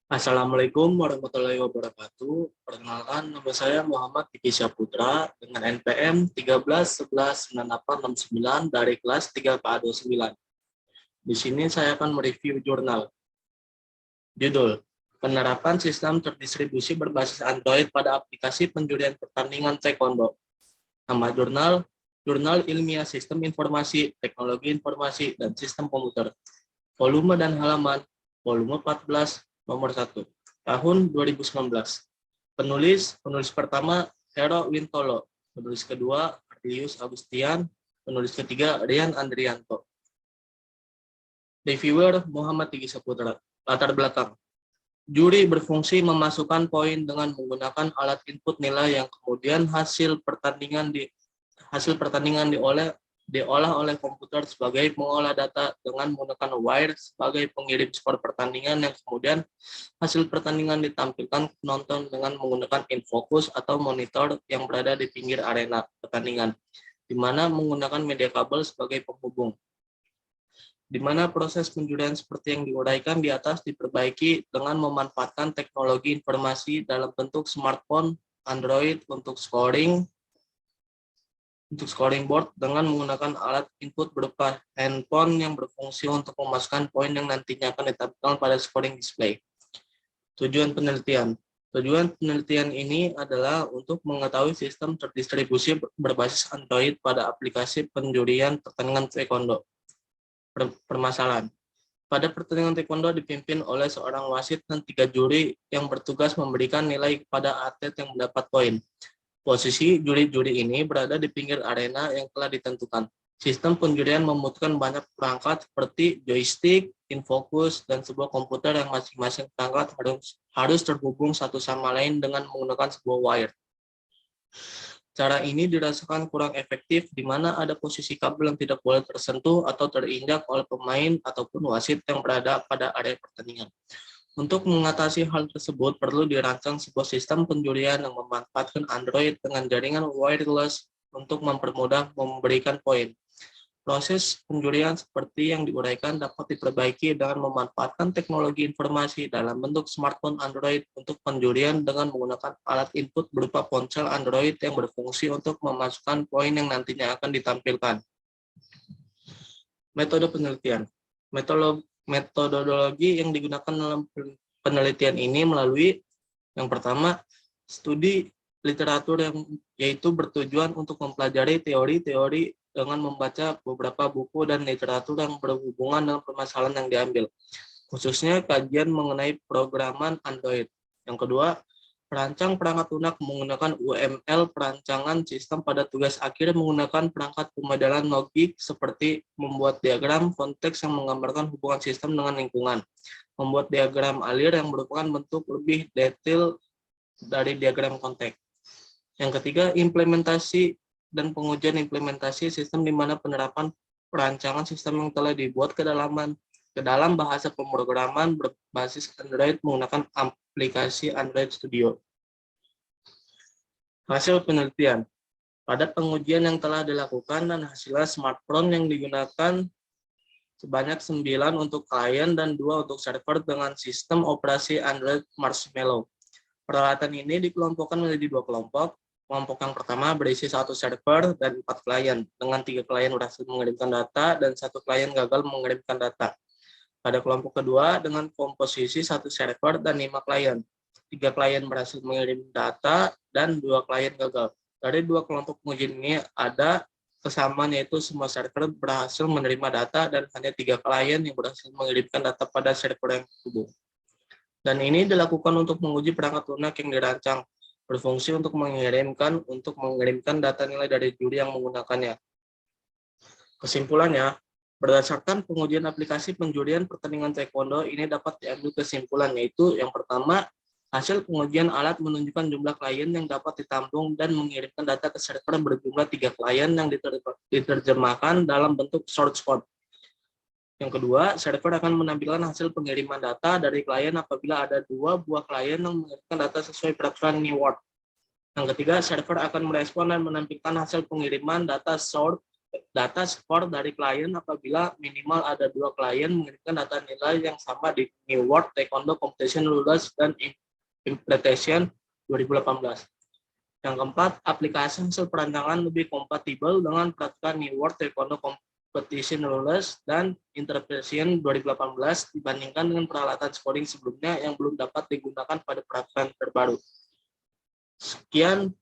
Assalamualaikum warahmatullahi wabarakatuh. Perkenalkan, nama saya Muhammad Diki Syaputra dengan NPM 13119869 dari kelas 3KA29. Di sini saya akan mereview jurnal. Judul, Penerapan Sistem Terdistribusi Berbasis Android pada Aplikasi Penjurian Pertandingan Taekwondo. Nama jurnal, Jurnal Ilmiah Sistem Informasi, Teknologi Informasi, dan Sistem Komputer. Volume dan halaman, volume 14, nomor 1, tahun 2019. Penulis pertama, Hero Wintolo. Penulis kedua, Arlius Agustian. Penulis ketiga, Rian Andrianto. Reviewer, Muhammad Diki Saputra. Latar belakang. Juri berfungsi memasukkan poin dengan menggunakan alat input nilai yang kemudian hasil pertandingan diolah oleh komputer sebagai pengolah data dengan menggunakan wire sebagai pengirim skor pertandingan yang kemudian hasil pertandingan ditampilkan ke penonton dengan menggunakan infocus atau monitor yang berada di pinggir arena pertandingan, di mana menggunakan media kabel sebagai penghubung. Di mana proses penjurian seperti yang diuraikan di atas diperbaiki dengan memanfaatkan teknologi informasi dalam bentuk smartphone, Android untuk scoring board dengan menggunakan alat input berupa handphone yang berfungsi untuk memasukkan poin yang nantinya akan ditampilkan pada scoring display. Tujuan penelitian. Tujuan penelitian ini adalah untuk mengetahui sistem terdistribusi berbasis Android pada aplikasi penjurian pertandingan taekwondo. Permasalahan. Pada pertandingan taekwondo dipimpin oleh seorang wasit dan 3 juri yang bertugas memberikan nilai kepada atlet yang mendapat poin. Posisi juri-juri ini berada di pinggir arena yang telah ditentukan. Sistem penjurian membutuhkan banyak perangkat seperti joystick, infocus, dan sebuah komputer yang masing-masing perangkat harus terhubung satu sama lain dengan menggunakan sebuah wire. Cara ini dirasakan kurang efektif di mana ada posisi kabel yang tidak boleh tersentuh atau terinjak oleh pemain ataupun wasit yang berada pada area pertandingan. Untuk mengatasi hal tersebut, perlu dirancang sebuah sistem penjurian yang memanfaatkan Android dengan jaringan wireless untuk mempermudah memberikan poin. Proses penjurian seperti yang diuraikan dapat diperbaiki dengan memanfaatkan teknologi informasi dalam bentuk smartphone Android untuk penjurian dengan menggunakan alat input berupa ponsel Android yang berfungsi untuk memasukkan poin yang nantinya akan ditampilkan. Metode penelitian. Metodologi yang digunakan dalam penelitian ini melalui yang pertama, studi literatur yang yaitu bertujuan untuk mempelajari teori-teori dengan membaca beberapa buku dan literatur yang berhubungan dengan permasalahan yang diambil, khususnya kajian mengenai programan Android. Yang kedua, perancang perangkat lunak menggunakan UML perancangan sistem pada tugas akhir menggunakan perangkat pemodelan logik seperti membuat diagram konteks yang menggambarkan hubungan sistem dengan lingkungan, membuat diagram alir yang merupakan bentuk lebih detail dari diagram konteks. Yang ketiga, implementasi dan pengujian implementasi sistem di mana penerapan perancangan sistem yang telah dibuat ke dalam bahasa pemrograman berbasis Android menggunakan aplikasi Android Studio. Hasil penelitian. Pada pengujian yang telah dilakukan dan hasilnya smartphone yang digunakan sebanyak 9 untuk klien dan 2 untuk server dengan sistem operasi Android Marshmallow. Peralatan ini dikelompokkan menjadi 2 kelompok. Kelompok yang pertama berisi 1 server dan 4 klien, dengan 3 klien berhasil mengirimkan data dan 1 klien gagal mengirimkan data. Pada kelompok kedua dengan komposisi 1 server dan 5 klien. 3 klien berhasil mengirim data dan 2 klien gagal. Dari 2 kelompok pengujian ini ada kesamaan, yaitu semua server berhasil menerima data dan hanya 3 klien yang berhasil mengirimkan data pada server yang terhubung. Dan ini dilakukan untuk menguji perangkat lunak yang dirancang berfungsi untuk mengirimkan data nilai dari juri yang menggunakannya. Kesimpulannya, berdasarkan pengujian aplikasi penjurian pertandingan taekwondo ini dapat diambil kesimpulan, yaitu yang pertama, hasil pengujian alat menunjukkan jumlah klien yang dapat ditampung dan mengirimkan data ke server berjumlah 3 klien yang diterjemahkan dalam bentuk source code. Yang kedua, server akan menampilkan hasil pengiriman data dari klien apabila ada 2 buah klien yang mengirimkan data sesuai peraturan NIWARD. Yang ketiga, server akan merespon dan menampilkan hasil pengiriman data source data skor dari klien apabila minimal ada 2 klien mengirimkan data nilai yang sama di New World Taekwondo Competition Rules dan Implementation 2018. Yang keempat, aplikasi hasil perancangan lebih kompatibel dengan peraturan New World Taekwondo Competition Rules dan Interpretation 2018 dibandingkan dengan peralatan scoring sebelumnya yang belum dapat digunakan pada peraturan terbaru. Sekian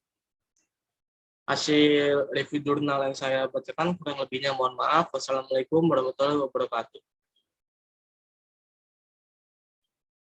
hasil review jurnal yang saya bacakan, kurang lebihnya mohon maaf. Wassalamualaikum warahmatullahi wabarakatuh.